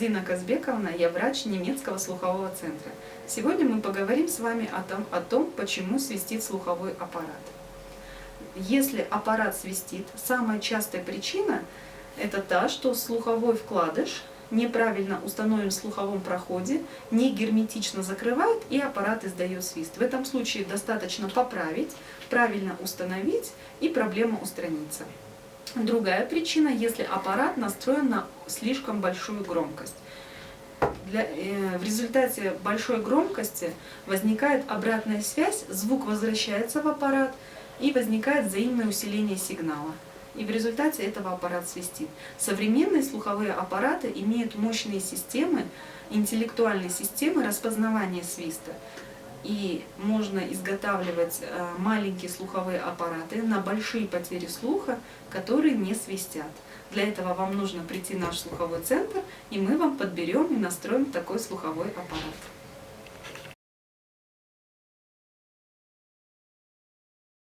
Екатерина Казбековна, я врач немецкого слухового центра. Сегодня мы поговорим с вами о том, почему свистит слуховой аппарат. Если аппарат свистит, самая частая причина – это та, что слуховой вкладыш неправильно установлен в слуховом проходе, не герметично закрывает, и аппарат издает свист. В этом случае достаточно поправить, правильно установить, и проблема устранится. Другая причина, если аппарат настроен на слишком большую громкость. В результате большой громкости возникает обратная связь, звук возвращается в аппарат и возникает взаимное усиление сигнала. И в результате этого аппарат свистит. Современные слуховые аппараты имеют мощные системы, интеллектуальные системы распознавания свиста. И можно изготавливать маленькие слуховые аппараты на большие потери слуха, которые не свистят. Для этого вам нужно прийти в наш слуховой центр, и мы вам подберем и настроим такой слуховой аппарат.